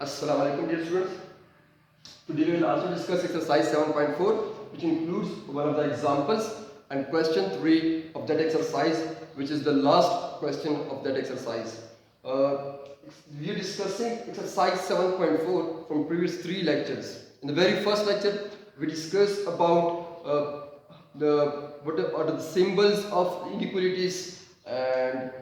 Assalamu alaikum dear students. Today we will also discuss exercise 7.4 which includes one of the examples and question 3 of that exercise, which is the last question of that exercise. We are discussing exercise 7.4 from previous 3 lectures. In the very first lecture we discussed about what are the symbols of inequalities and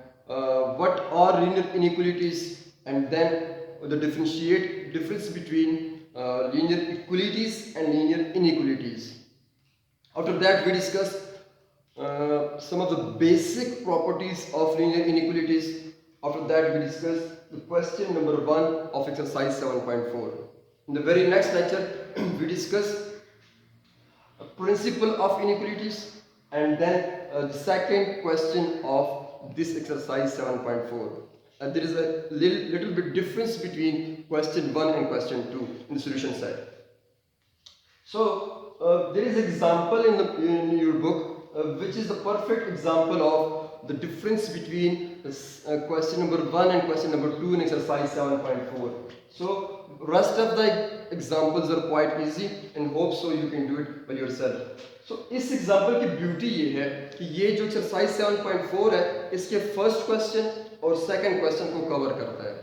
what are linear inequalities, and then the difference between linear equalities and linear inequalities. After that we discussed some of the basic properties of linear inequalities. After that we discussed the question number 1 of exercise 7.4. In the very next lecture we discussed a principle of inequalities, and then the second question of this exercise 7.4. And there is a little bit difference between question 1 and question 2 in the solution set. So there is example in your book which is the perfect example of the difference between question number 1 and question number 2 in exercise 7.4. So rest of the examples are quite easy and hope so you can do it by yourself. So इस example की beauty ये है कि ये जो exercise 7.4 है इसके first question और सेकंड क्वेश्चन को कवर करता है.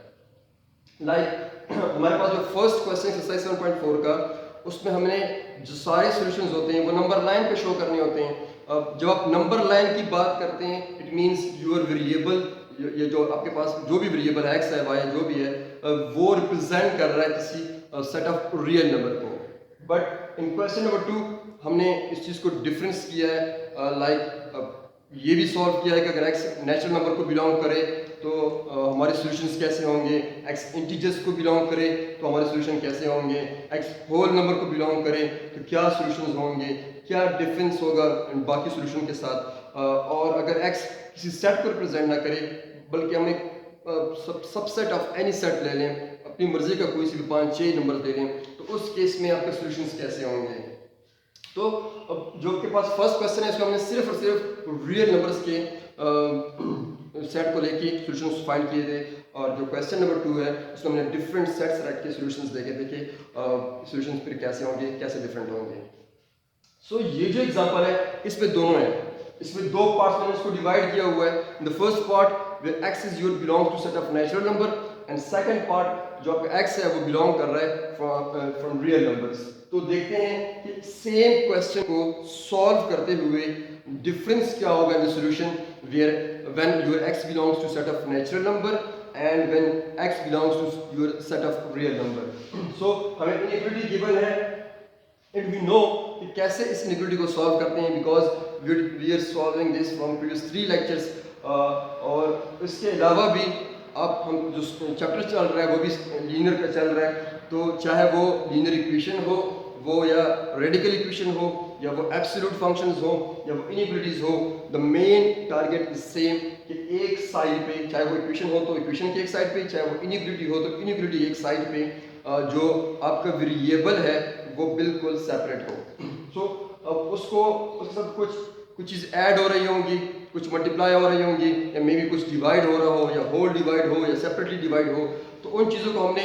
लाइक हमारे पास जो फर्स्ट क्वेश्चन एक्सरसाइज 7.4 का, उसमें हमने जो सारे सॉल्यूशंस होते हैं वो नंबर लाइन पे शो करने होते हैं. जब आप नंबर लाइन की बात करते हैं इट मींस यूर वेरिएबल, ये जो आपके पास जो भी वेरिएबल है एक्स है वाई जो भी है वो रिप्रेजेंट कर रहा है किसी सेट ऑफ रियल नंबर को. बट इन क्वेश्चन नंबर 2 हमने इस चीज़ को डिफरेंस किया है. ये भी सॉल्व किया है कि अगर एक्स नेचुरल नंबर को बिलोंग करे तो हमारे सॉल्यूशंस कैसे होंगे, एक्स इंटीजर्स को बिलोंग करे तो हमारे सॉल्यूशन कैसे होंगे, एक्स होल नंबर को बिलोंग करे तो क्या सॉल्यूशंस होंगे, क्या डिफरेंस होगा बाकी सॉल्यूशन के साथ. और अगर एक्स किसी सेट को रिप्रेजेंट ना करे बल्कि हम एक सबसेट ऑफ एनी सेट ले लें, अपनी मर्जी का कोई सी भी 5-6 नंबर दे लें, तो उस केस में आपके सॉल्यूशंस कैसे होंगे. तो जो आपके पास फर्स्ट क्वेश्चन है इसमें हमने सिर्फ और सिर्फ रियल नंबर्स के सेट को लेके सॉल्यूशंस फाइंड किए थे, और जो क्वेश्चन नंबर 2 है उसमें हमने डिफरेंट सेट्स रख के सॉल्यूशंस देखे सॉल्यूशंस फिर कैसे होंगे, कैसे डिफरेंट होंगे. सो ये जो एग्जांपल है इसमें दोनों है, इसमें दो पार्ट्स में इसको डिवाइड किया हुआ है. The first part where x is your belongs to set of natural number, and second part जो आपका एक्स है वो बिलोंग कर रहा है फ्रॉम रियल नंबर्स. तो देखते हैं कि सेम क्वेश्चन को सॉल्व करते हुए डिफरेंस क्या होगा in the solution where when your x belongs to set of natural number and when x belongs to your set of real number. So हमें इनइक्वालिटी गिवन है एंड वी नो कि कैसे इस inequality को solve करते हैं, because we are solving this from previous 3 lectures. और इसके अलावा भी अब हम जो चैप्टर चल रहा है वो भी लीनियर का चल रहा है, तो चाहे वो लीनियर इक्वेशन हो, वो या रेडिकल इक्वेशन हो, या वो एब्सोल्यूट फंक्शंस हो, या वो इनइक्वालिटीज हो, the main target is same कि एक साइड पे चाहे वो इक्वेशन हो तो इक्वेशन की एक साइड पे, चाहे वो इनइक्वालिटी हो तो इनइक्वालिटी एक साइड पे, जो आपका वेरिएबल है वो बिल्कुल सेपरेट हो. सो उसको उसके साथ कुछ चीज़ ऐड हो रही होंगी, कुछ मल्टीप्लाई हो रही होंगी, या मे बी कुछ डिवाइड हो रहा हो, या होल डिवाइड हो, या सेपरेटली डिवाइड हो, तो उन चीज़ों को हमने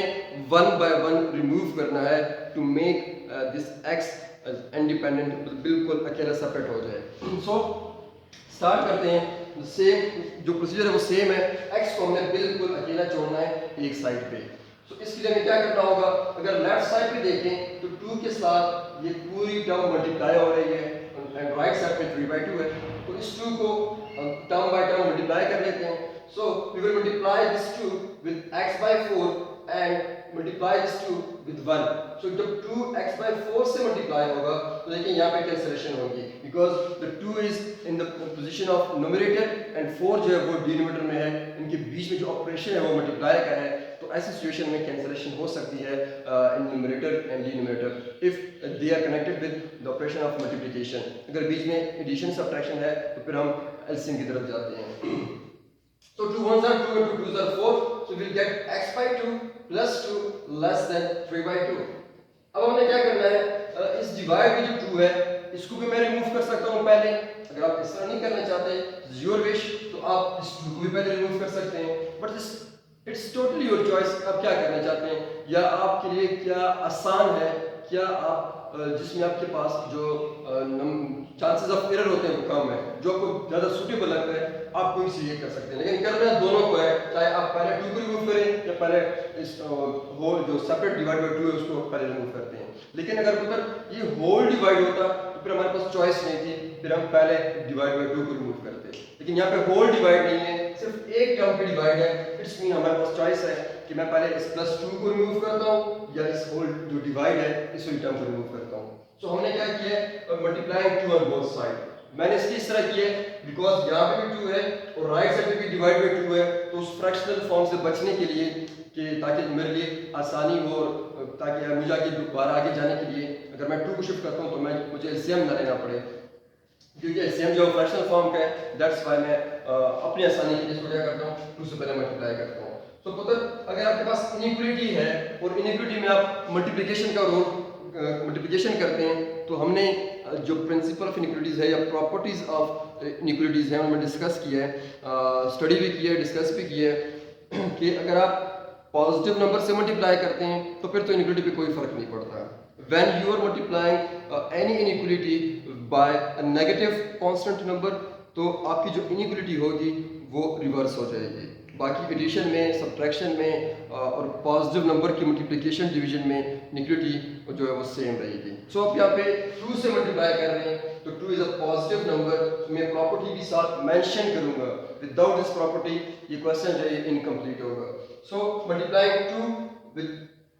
1 बाय 1 रिमूव करना है to make this x independent, बिल्कुल अकेला सेपरेट हो जाए. सो स्टार्ट करते हैं. सेम जो प्रोसीजर है वो सेम है, एक्स को हमने बिल्कुल अकेला छोड़ना है एक साइड पे. तो इसके लिए हमें क्या करना होगा, अगर लेफ्ट साइड पे देखें तो 2 के साथ ये पूरी टर्म मल्टीप्लाई हो रही है एंड राइट साइड पे 3/2 है, तो इस 2 को टर्म बाय टर्म मल्टीप्लाई कर लेते हैं. So we will multiply this 2 with x by 4 and multiply this 2 with 1. So जब 2x by 4 से मल्टीप्लाई होगा तो देखिए यहाँ पे कैंसिलेशन होगी, because the 2 is in the position of numerator and 4 जो है वो डिनोमिनेटर में है. इनके बीच में जो ऑपरेशन है वो मल्टीप्लाई का है, तो ऐसी सिचुएशन में कैंसिलेशन हो सकती है in numerator and denominator if they are connected with the operation of multiplication. अगर बीच में एडिशन सब्ट्रैक्शन है तो फिर हम एलसीएम की तरफ जाते हैं. So 2 1s are 2 and 2 2s are 4. So we'll get x by 2 plus 2 less than 3/2. अब हमने क्या करना है, इस डिवाइड में जो 2 है इसको भी मैं रिमूव कर सकता हूँ पहले. अगर आप इस तरह नहीं करना चाहते योर विश, तो आप इस 2 को भी पहले रिमूव कर सकते हैं. But this it's totally your choice, आप क्या करना चाहते हैं, या आपके लिए क्या आसान है, क्या आप जिसमें आपके पास जो चांसेस ऑफ एरर होते हैं वो कम है, जो आपको ज़्यादा सूटेबल लगता है, आप कोई सी ये कर सकते हैं। लेकिन करना दोनों को है, चाहे आप पहले 2 को रिमूव करें या पहले इस होल जो सेपरेट डिवाइड बाय 2 है उसको पहले रिमूव करते हैं। लेकिन अगर ये होल डिवाइड होता तो फिर हमारे पास चॉइस नहीं थी, फिर हम पहले डिवाइड बाय 2 को रिमूव करते। लेकिन यहाँ पे होल डिवाइड नहीं है, सिर्फ एक टर्म की डिवाइड है, इट्स मीन हमारे पास चॉइस है कि मैं पहले इस +2 को रिमूव करता हूँ या इस होल जो डिवाइड है इस टर्म को रिमूव करता हूँ। सो हमने क्या किया है, मल्टीप्लाइंग 2 ऑन बोथ साइड। मैंने इसकी इस तरह किया है बिकॉज यहाँ पे भी 2 है और राइट साइड पे भी डिवाइड बाय 2 है, तो उस फ्रैक्शनल फॉर्म से बचने के लिए कि ताकि मेरे लिए आसानी हो, ताकि मुझे आगे दोबारा आगे जाने के लिए अगर मैं 2 को शिफ्ट करता हूँ तो मुझे एलसीएम ना लेना पड़े, क्योंकि एलसीएम जो फ्रैक्शनल फॉर्म का है, दैट्स व्हाई मैं अपनी आसानी के लिए इसको क्या करता हूँ 2 से पहले मल्टीप्लाई करता हूँ। तो पुत्र अगर आपके पास इनइक्वालिटी है और इनइक्वालिटी में आप मल्टीप्लिकेशन का रोल मल्टीप्लिकेशन करते हैं, तो हमने जो प्रिंसिपल ऑफ इनइक्वालिटीज है या प्रॉपर्टीज ऑफ इनइक्वालिटीज है उनमें डिस्कस किया है, स्टडी भी किया है, डिस्कस भी किया है कि अगर आप पॉजिटिव नंबर से मल्टीप्लाई करते हैं तो फिर तो इनइक्वालिटी पे कोई फर्क नहीं पड़ता। When you are multiplying any inequality by a negative constant number, तो आपकी जो इनइक्वालिटी होगी वो रिवर्स हो जाएगी। बाकी एडिशन में, सब्ट्रैक्शन में और पॉजिटिव नंबर की मल्टीप्लिकेशन डिवीजन में इनइक्वालिटी जो है वो सेम रहेगी। सो आप यहाँ पे 2 से मल्टीप्लाई कर रहे हैं तो 2 इज अ पॉजिटिव नंबर, तो मैं प्रॉपर्टी भी साथ मेंशन करूंगा, विदाउट दिस प्रॉपर्टी ये क्वेश्चन जो है इनकम्प्लीट होगा। So multiplying 2 with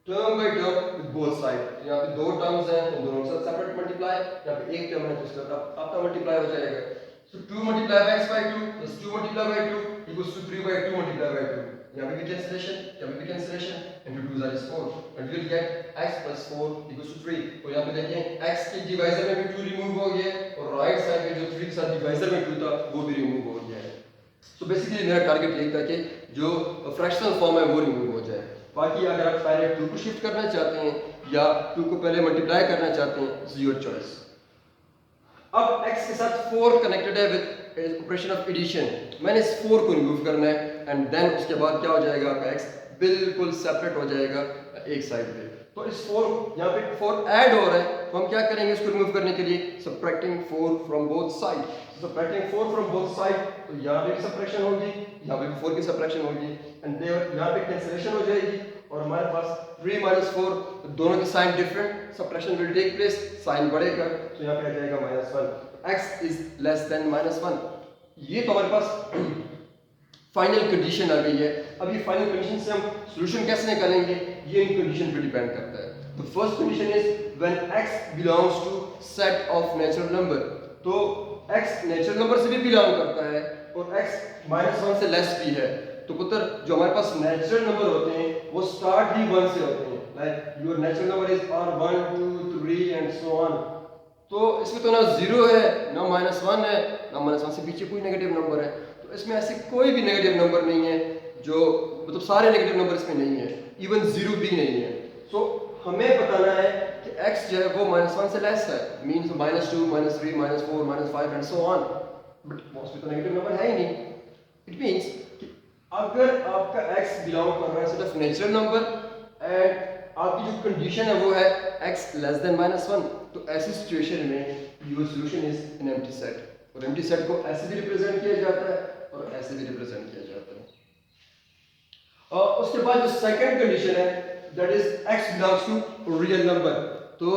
term by term with both side, यहाँ पे 2 टर्म्स हैं, इन दोनों के साथ सेपरेट मल्टीप्लाई, यहाँ पे एक टर्म है तो उसका आपका मल्टीप्लाई हो जाएगा। So 2 multiply by x by 2 plus 2 multiply by 2 equals to 3 by 2 multiply by 2, यहाँ पे भी कैंसिलेशन, यहाँ पे भी cancellation, into 2 is 4 and you will get x plus 4 equals to 3। और यहाँ पे देखिए x के डिवाइजर में भी 2 रिमूव हो गया और राइट साइड में जो 3 के साथ डिवाइजर में 2 था वो भी रिमूव हो गया है। सो बेसिकली मेरा टारगेट यही था कि जो फ्रैक्शनल फॉर्म है वो रिमूव हो जाए। बाकी अगर आप पहले 2 को शिफ्ट करना चाहते हैं या 2 को पहले मल्टीप्लाई करना चाहते हैं, इट्स योर चॉइस। अब x के साथ 4 कनेक्टेड है विद ऑपरेशन ऑफ एडिशन, मैंने इस 4 को रिमूव करना है एंड देन उसके बाद क्या हो जाएगा, आपका x बिल्कुल सेपरेट हो जाएगा एक साइड पे। तो इस 4 यहाँ पे 4 ऐड हो रहा है, तो हम क्या करेंगे इसको रिमूव करने के लिए, subtracting 4 from both side. Subtracting 4 from both side, तो यहाँ पे भी सबट्रैक्शन होगी, यहाँ पे भी 4 की सबट्रैक्शन होगी एंड यहाँ पे कैंसिलेशन हो जाएगी और हमारे पास 3 - 4, दोनों के sign different, subtraction will take place, sign बढ़ेगा तो यहाँ पे आ जाएगा -1, x इज लेस देन -1। ये तो हमारे पास फाइनल कंडीशन आ गई है। अब ये फाइनल कंडीशन से हम सॉल्यूशन कैसे निकालेंगे, ये इन कंडीशन पे डिपेंड करता है। The first condition is when x belongs to set of natural number, तो x नेचुरल नंबर से भी बिलोंग करता है और x -1 से लेस भी है। तो पुत्र जो हमारे पास नेचुरल नंबर होते हैं वो स्टार्ट ही 1 से होते हैं, like your natural number is are 1 2 3 and so on. तो इसमें तो ना 0 है ना -1 है ना -1 से पीछे कोई नेगेटिव नंबर है, तो इसमें ऐसे कोई भी नेगेटिव नंबर नहीं है जो मतलब सारे नेगेटिव नंबर इसमें नहीं है, इवन 0 भी नहीं है। सो हमें बताना है कि x जो है वो -1 से लेस है, means -2 -3 -4 -5 and so on, but उसमें तो नेगेटिव नंबर है ही नहीं। इट मींस कि अगर आपका x बिलोंग कर रहा है सिर्फ नेचुरल नंबर एंड आपकी जो कंडीशन है वो है x लेस देन -1, तो ऐसी सिचुएशन में your solution is an empty set, और एम्प्टी सेट को ऐसे भी रिप्रेजेंट किया जाता है और ऐसे भी रिप्रेजेंट किया जाता है। और उसके बाद जो सेकंड कंडीशन है that is x belongs to real number, तो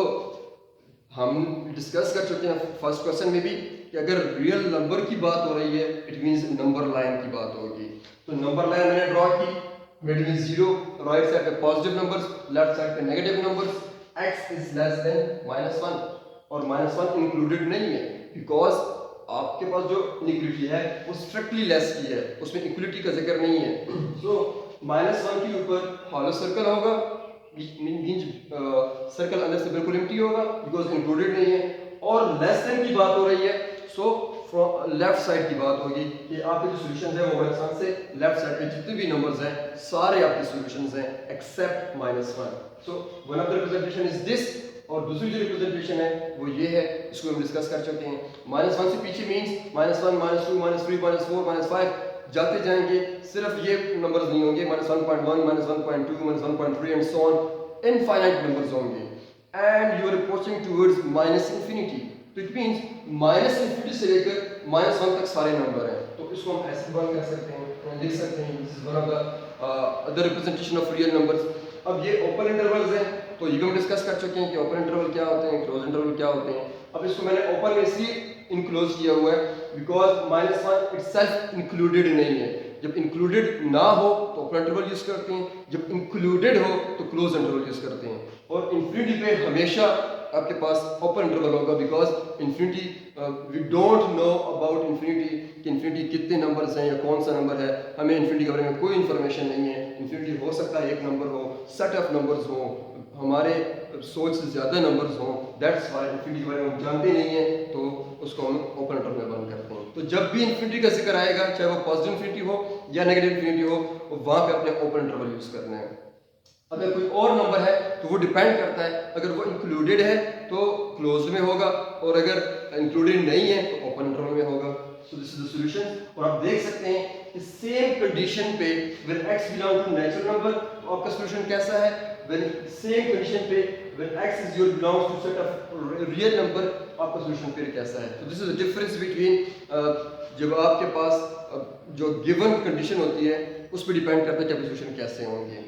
हम डिस्कस कर चुके हैं फर्स्ट क्वेश्चन में भी कि अगर रियल नंबर की बात हो रही है इट मींस नंबर लाइन की बात होगी। तो नंबर लाइन मैंने ड्रॉ की, मिड में 0, राइट साइड पे पॉजिटिव नंबर्स, लेफ्ट साइड पे negative numbers, x is less than -1 और -1 इंक्लूडेड नहीं है बिकॉज आपके पास जो इनइक्वालिटी है वो स्ट्रिक्टली लेस की है, उसमें इक्वलिटी का जिक्र नहीं है। सो -1 के ऊपर हॉलो सर्कल होगा, मींस सर्कल अंदर से बिल्कुल एम्प्टी होगा बिकॉज इंक्लूडेड नहीं है, और लेस देन की बात हो रही है सो फ्रॉम लेफ्ट साइड की बात होगी कि आपके जो सॉल्यूशंस है वो -1 से लेफ्ट साइड पे जितने भी नंबर्स हैं सारे आपके सॉल्यूशंस हैं except -1। So one of the representation is this, और दूसरी जो रिप्रेजेंटेशन है वो ये है, इसको हम डिस्कस कर चुके हैं। -1 से पीछे मींस -1 -2 -3 -4 -5 जाते जाएंगे सिर्फ ये नंबर्स नहीं होंगे, -1.1, -1.2, -1.3 and so on, infinite numbers होंगे and you are approaching towards -infinity. तो इट मींस -इंफिनिटी से लेकर -1 तक सारे नंबर हैं। तो इसको हम ऐसे वन कर सकते हैं, लिख सकते हैं, this is one of the other representation of real numbers. अब ये ओपन इंटरवल्स हैं, तो ये हम डिस्कस कर चुके हैं कि ओपन इंटरवल क्या होते हैं, क्लोज इंटरवल क्या होते हैं। अब इसको मैंने ओपन में इसलिए इनक्लोज किया हुआ है बिकॉज -1 इटसेल्फ इंक्लूडेड नहीं है। जब इंक्लूडेड ना हो तो ओपन इंटरवल यूज करते हैं, जब इंक्लूडेड हो तो क्लोज इंटरवल यूज करते हैं। और इन्फिनिटी पे हमेशा आपके पास ओपन इंटरवल होगा because infinity we don't know about infinity कि इन्फिनिटी कितने नंबर्स हैं या कौन सा नंबर है, हमें इन्फिनिटी के बारे में कोई इन्फॉर्मेशन नहीं है। इन्फिनिटी हो सकता है एक नंबर हो, सेट ऑफ नंबर्स हो, हमारे सोच से ज़्यादा नंबर्स हों, दैट्स वाई इन्फिनिटी के बारे में हम जानते नहीं हैं, तो उसको हम ओपन इंटरवल में बंद करते हैं। तो जब भी इन्फिनिटी का जिक्र आएगा, चाहे वो पॉजिटिव इन्फिनिटी हो या नेगेटिव इन्फिनिटी हो, वहाँ पे अपने ओपन इंटरवल यूज़ करना है। अगर कोई और नंबर है तो वो डिपेंड करता है, अगर वो इंक्लूडेड है तो क्लोज में होगा और अगर इंक्लूडेड नहीं है तो ओपन इंटरवल में होगा। So this is the solution. और आप देख सकते हैं कि सेम कंडीशन पे when x belong to natural number, तो आपका सॉल्यूशन कैसा है, व्हेन सेम कंडीशन पे when x is your belongs to set of real number, आपका सॉल्यूशन फिर कैसा है। तो this is the difference between जब आपके पास जो गिवन कंडीशन होती है उस पर डिपेंड करता है कि आपके सॉल्यूशन कैसे होंगे।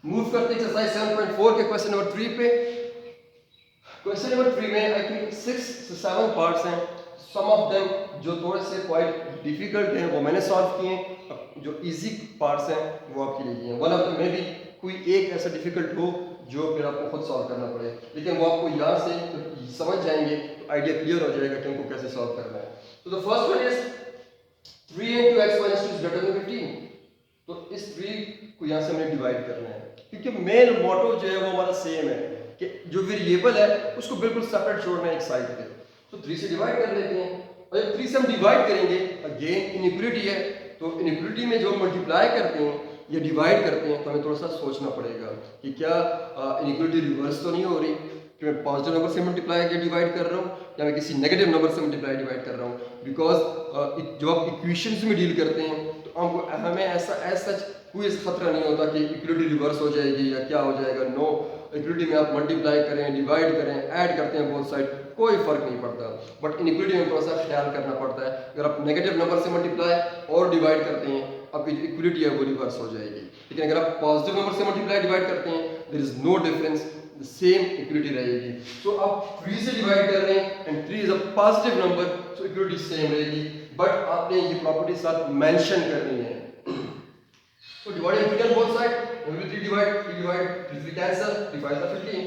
मूव करते हैं एक्सरसाइज 7.4 के क्वेश्चन नंबर 3 पे। क्वेश्चन नंबर 3 में आई थिंक 6 से 7 पार्ट्स हैं, सम ऑफ देम जो थोड़े से क्वाइट डिफिकल्ट हैं वो मैंने सॉल्व किए हैं, जो इजी पार्ट्स हैं वो आपके लिए हैं। वन ऑफ देम में भी कोई एक ऐसा डिफिकल्ट हो जो फिर आपको खुद सॉल्व करना पड़े, लेकिन वो आपको यहाँ से तो समझ जाएंगे तो आइडिया क्लियर हो जाएगा कि उनको कैसे सॉल्व करना है। तो the first one is 3 into x minus 2 is greater than 15। तो इस 3 को यहाँ से हमें डिवाइड करना है, क्योंकि मेन मोटो जो है वो हमारा सेम है कि जो वेरिएबल है उसको बिल्कुल सेपरेट छोड़ना है एक साइड पे। तो 3 से डिवाइड कर लेते हैं, और जब 3 से हम डिवाइड करेंगे, अगेन इनइक्वालिटी है, तो इनइक्वालिटी में जो मल्टीप्लाई करते हैं या डिवाइड करते हैं तो हमें थोड़ा सा सोचना पड़ेगा कि क्या इनइक्वालिटी रिवर्स तो नहीं हो रही, कि मैं पॉजिटिव नंबर से मल्टीप्लाई या डिवाइड कर रहा हूँ या मैं किसी नेगेटिव नंबर से मल्टीप्लाई डिवाइड कर रहा हूँ। बिकॉज जब आप इक्वेशंस में डील करते हैं तो हमको हमें ऐसा कोई खतरा नहीं होता कि इक्वलिटी रिवर्स हो जाएगी या क्या हो जाएगा। नो, इक्वलिटी में आप मल्टीप्लाई करें, डिवाइड करें, ऐड करते हैं बोथ साइड, कोई फर्क नहीं पड़ता। बट इनइक्वलिटी में थोड़ा सा ख्याल करना पड़ता है, अगर आप नेगेटिव नंबर से मल्टीप्लाई और डिवाइड करते हैं आपकी जो इक्वलिटी है वो रिवर्स हो जाएगी। लेकिन अगर आप पॉजिटिव नंबर से मल्टीप्लाई डिवाइड करते हैं there is no difference, same equality रहेगी। सो आप 3 से डिवाइड कर रहे हैं and 3 is a positive number, so equality same रहेगी, बट आपने ये प्रॉपर्टी साथ मेंशन करनी है। So dividing 3 on both sides, when we 3 divide, 3 cancel, 3 5 are 15,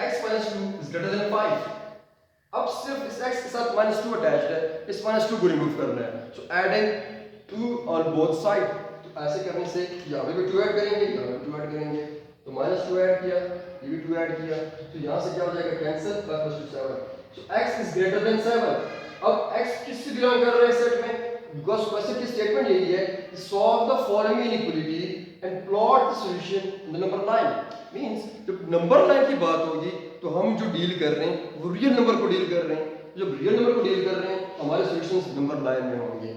x minus 2 is greater than 5। अब सिर्फ इस x के साथ -2 अटैच्ड है, इस -2 को रिमूव करना है। So adding 2 on both sides, तो ऐसे करने से यहाँ पे भी 2 ऐड करेंगे, यहाँ पे 2 ऐड करेंगे, तो -2 ऐड किया, ये भी 2 ऐड किया, तो यहाँ से क्या हो जाएगा, cancel, +2 7। So x is greater than 7। अब x किससे बिलोंग कर रहा है सेट में, बिकॉज क्वेश्चन की स्टेटमेंट यही है कि solve the following inequality and plot the solution in the number line. Means जब नंबर लाइन की बात होगी तो हम जो डील कर रहे हैं वो रियल नंबर को डील कर रहे हैं, जब रियल नंबर को डील कर रहे हैं हमारे सॉल्यूशंस नंबर लाइन में होंगे।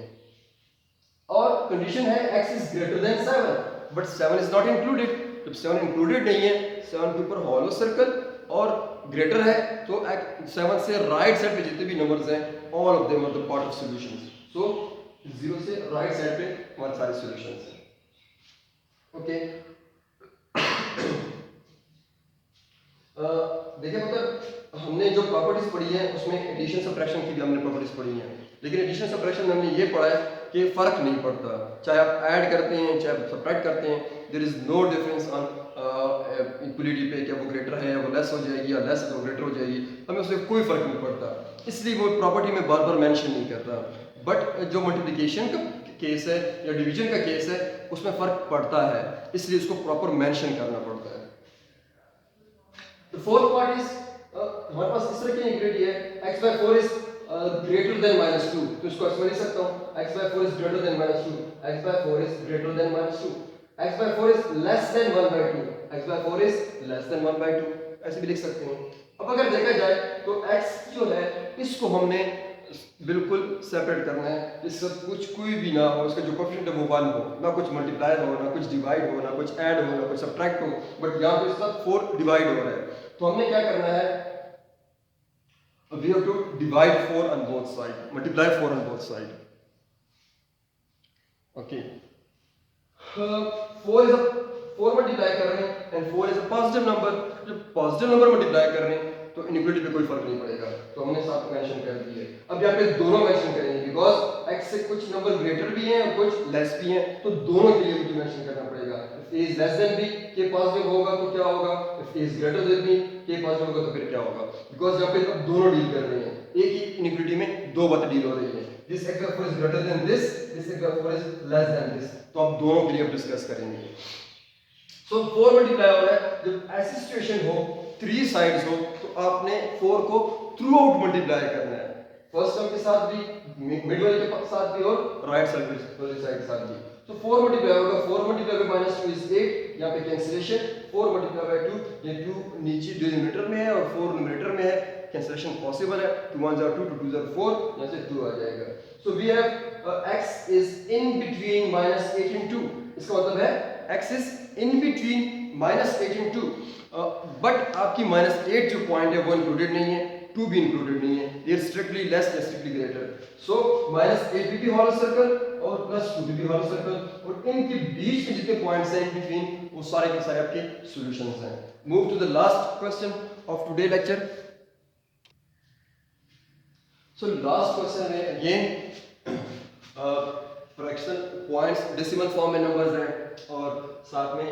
और कंडीशन है x is greater than 7, but 7 is not included. जब 7 इंक्लूडेड नहीं है, 7 के ऊपर हॉलो सर्कल और ग्रेटर है, तो 7 से राइट साइड पे जितने भी नंबर्स हैं all of them are the part of solutions. So 0 से राइट साइड पे हमारे सारे सॉल्यूशंस हैं। ओके, देखिए मतलब हमने जो प्रॉपर्टीज पढ़ी है उसमें एडिशन सब्ट्रैक्शन की भी हमने प्रॉपर्टीज पढ़ी हैं, लेकिन एडिशन सब्ट्रैक्शन में हमने ये पढ़ा है कि फर्क नहीं पड़ता, चाहे आप ऐड करते हैं चाहे आप सब्ट्रैक्ट करते हैं, there is no difference on equality पे, क्या वो ग्रेटर है वो लेस हो जाएगी या लेस है तो ग्रेटर हो जाएगी, हमें उससे कोई फर्क नहीं पड़ता, इसलिए वो प्रॉपर्टी में बार बार मेंशन नहीं करता। बट जो मल्टीप्लिकेशन का केस है या डिवीजन का केस है उसमें फर्क पड़ता है, इसलिए उसको प्रॉपर मेंशन करना पड़ता है। The fourth part is हमारे पास इस तरह की इक्वेशन है x/4 is greater than -2, तो इसको ऐसे लिख सकता हूँ x/4 is greater than -2, x/4 is greater than -2, x/4 is less than 1/2, x/4 is less than 1/2, ऐसे भी लिख सकते हैं। अब अगर देखा जाए तो x जो है इसको हमने बिल्कुल सेपरेट करना है, इसका कुछ कोई भी ना हो, इसका जो कोएफिशिएंट है वो 1 हो, ना कुछ मल्टीप्लाई हो, ना कुछ डिवाइड हो, ना कुछ ऐड हो, ना कुछ सब्ट्रैक्ट हो, बट यहाँ पे इसका 4 डिवाइड हो रहा है। तो हमने क्या करना है, we have to divide 4 on both side, multiply 4 on both side. Okay, 4 is a 4 multiply कर रहे हैं and 4 is a positive number. जब पॉजिटिव नंबर मल्टीप्लाई कर रहे हैं तो इनइक्वालिटी पे कोई फर्क नहीं पड़ेगा, तो हमने साथ में मेंशन कर दिए। अब यहाँ पे दोनों मेंशन करेंगे बिकॉज x से कुछ नंबर ग्रेटर भी हैं और कुछ लेस भी हैं, तो दोनों के लिए मुझे मेंशन करना पड़ेगा। If a is less than b, k positive होगा तो क्या होगा, if a is greater than b, k positive होगा तो फिर क्या होगा, बिकॉज यहाँ पे अब दोनों डील कर रहे हैं, एक ही इनइक्वालिटी में दो बातें डील हो रही है। This x is greater than this x is less than this, तो अब दोनों के लिए अब डिस्कस करेंगे। सो 4 मल्टीप्लाई हो रहा है, जब ऐसी सिचुएशन हो 3 साइड्स हो तो आपने 4 को थ्रू आउट मल्टीप्लाई करना है, फर्स्ट टर्म के साथ भी, मिड वाले के साथ भी और राइट साइड वाली साइड के साथ भी। तो 4 मल्टीप्लाई होगा, 4 मल्टीप्लाई बाय -2 इज 8, यहाँ पे कैंसिलेशन, 4 मल्टीप्लाई बाय 2, ये 2 नीचे डिनोमिनेटर में है और 4 न्यूमरेटर में है, कैंसिलेशन पॉसिबल है, 2 1 are 2, 2 2 are 4, यहाँ से 2 आ जाएगा। So we have x is in between -8 and 2, इसका मतलब है x is in between -8 and 2, but आपकी -8 जो पॉइंट है वो इंक्लूडेड नहीं है, 2 भी इंक्लूडेड नहीं है, ये स्ट्रिक्टली लेस या स्ट्रिक्टली ग्रेटर। सो -8 भी होल सर्कल और +2 भी होल सर्कल, और इनके बीच के जितने पॉइंट्स हैं इन बिटवीन वो सारे के सारे आपके सॉल्यूशंस हैं। Move to the last question of today lecture. So last question है again fractional points, decimal form में नंबर्स हैं और साथ में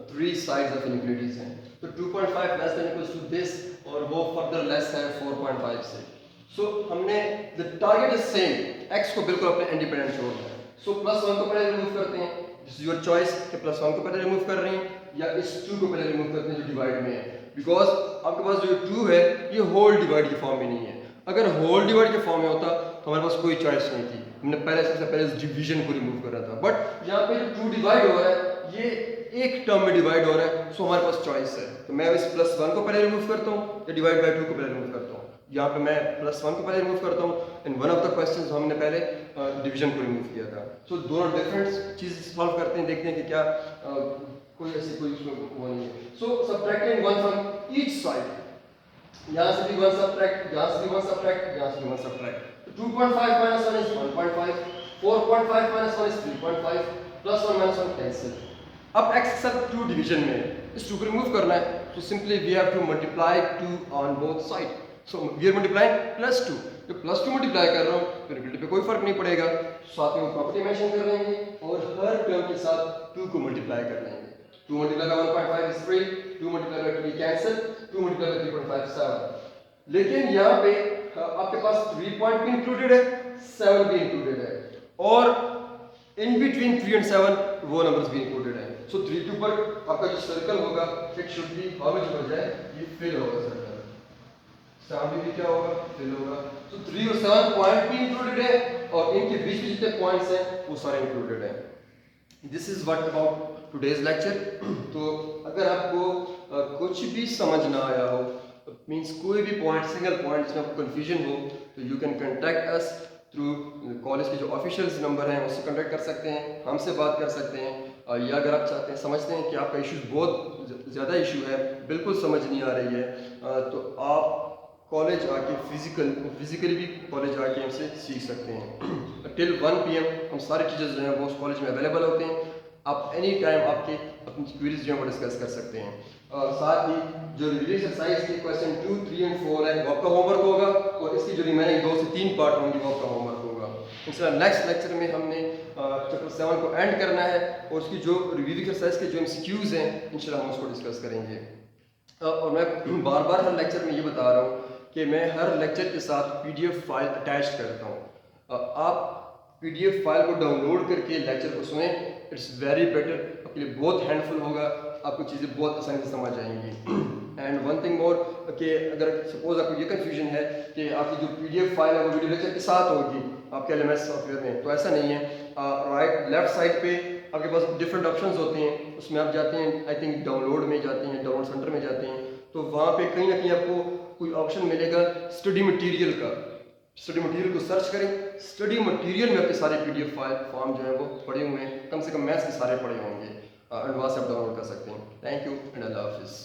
3 साइड्स ऑफ इनइक्वालिटीज हैं। तो 2.5 less than equals to this और वो फर्दर लेस है 4.5 से। सो हमने the target is same, x को बिल्कुल अपने इंडिपेंडेंट छोड़ना है। सो +1 को पहले रिमूव करते हैं, दिस इज योर चॉइस कि +1 को पहले रिमूव कर रहे हैं या इस 2 को पहले रिमूव करते हैं जो डिवाइड में है, बिकॉज आपके पास जो 2 है ये होल डिवाइड की फॉर्म में नहीं है। अगर होल डिवाइड के फॉर्म में होता तो हमारे पास कोई चॉइस नहीं थी, हमने पहले सबसे पहले इस डिवीजन को रिमूव कर रहा था, बट यहाँ पे जो 2 डिवाइड हो रहा है ये एक टर्म में डिवाइड हो रहा है, सो हमारे पास चॉइस है। तो मैं इस +1 को पहले रिमूव करता हूँ या डिवाइड बाय 2 को पहले रिमूव करता हूँ। यहाँ पे मैं +1 को पहले रिमूव करता हूँ, in one of the questions हमने पहले डिवीजन को रिमूव किया था। सो दोनों डिफरेंट चीज सॉल्व करते हैं, देखते हैं कि क्या कोई ऐसी कोई वो नहीं है। सो सब्ट्रैक्टिंग 1 फ्रॉम ईच साइड, यहाँ से भी 1 सब्ट्रैक्ट, यहाँ से भी 1 सब्ट्रैक्ट, यहाँ से भी 1 सब्ट्रैक्ट, तो 2.5 minus 1 is 1.5, 4.5 minus 1 is 3.5, plus 1 minus 1 cancel। अब x सब 2 डिवीजन में है, इस 2 को रिमूव करना है, so simply we have to multiply 2 on both side, so we are multiplying +2, तो +2 मल्टीप्लाई कर रहा हूँ तो रिजल्ट पे कोई फर्क नहीं पड़ेगा, साथ में प्रॉपर्टी मेंशन कर लेंगे और हर टर्म के साथ 2 को मल्टीप्लाई कर लेंगे। 2 multiplied by 1.5 is 3, 2 multiplied by 3 cancel, 2 multiplied by 3.5 7। लेकिन यहाँ पे आपके पास 3 पॉइंट भी इंक्लूडेड है, 7 भी इंक्लूडेड है और इन बिटवीन 3 and 7 वो नंबर्स भी इंक्लूडेड है। सो 3 के ऊपर आपका जो सर्कल होगा it should be how much हो जाए, ये फिल होगा सर्कल, 7 भी क्या होगा, फिल होगा। सो 3 और 7 पॉइंट भी इंक्लूडेड है और इनके बीच में जितने पॉइंट्स हैं वो सारे इंक्लूडेड हैं। This is what about today's lecture. तो अगर आपको कुछ भी समझ ना आया हो, मीन्स कोई भी पॉइंट, सिंगल पॉइंट जिसमें आपको कंफ्यूजन हो, तो you can contact us through college के जो ऑफिशियल्स नंबर हैं उससे कंटेक्ट कर सकते हैं, हमसे बात कर सकते हैं। या अगर आप चाहते हैं, समझते हैं कि आपका इश्यूज बहुत ज़्यादा इशू है, बिल्कुल समझ नहीं आ रही है, तो आप कॉलेज आके फिजिकली भी कॉलेज आके हमसे सीख सकते हैं। टिल 1 PM हम सारे टीचर्स जो हैं वो उस कॉलेज में अवेलेबल होते हैं, आप एनी टाइम आपके अपनी क्वेरीज जो है वो डिस्कस कर सकते हैं। साथ ही जो रिवीजन एक्सरसाइज के क्वेश्चन 2, 3 and 4 है वो आपका होमवर्क होगा और इसकी जो रिमेनिंग 2 से 3 पार्ट होंगे वो आपका होमवर्क होगा। इंशाल्लाह नेक्स्ट लेक्चर में हमने चैप्टर 7 को एंड करना है और उसकी जो रिवीजन एक्सरसाइज के जो MCQs हैं इंशाल्लाह हम उसको डिस्कस करेंगे। और मैं बार बार हर लेक्चर में ये बता रहा हूँ कि मैं हर लेक्चर के साथ PDF फाइल अटैच करता हूँ। आप PDF फाइल को डाउनलोड करके लेक्चर को सुने, इट्स वेरी बेटर, आपके लिए बहुत हैंडफुल होगा, आपको चीज़ें बहुत आसानी से समझ आएंगी। एंड वन थिंग मोर कि अगर सपोज आपको ये कन्फ्यूजन है कि आपकी जो PDF फाइल है वो वीडियो लेक्चर के साथ होगी आपके LMS सॉफ्टवेयर में, तो ऐसा नहीं है। राइट लेफ्ट साइड पे आपके पास डिफरेंट ऑप्शंस होते हैं, उसमें आप जाते हैं, आई थिंक डाउनलोड में जाते हैं, डाउनलोड सेंटर में जाते हैं, तो वहाँ पे कहीं ना कहीं आपको कोई ऑप्शन मिलेगा स्टडी मटेरियल का। स्टडी मटेरियल को सर्च करें। स्टडी मटेरियल में आपके सारे PDF फाइल फॉर्म जो है वो पड़े हुए हैं, कम से कम मैथ्स के सारे पड़े होंगे, एडवांस आप डाउनलोड कर सकते हैं। थैंक यू एंड अल्लाह हाफिज़।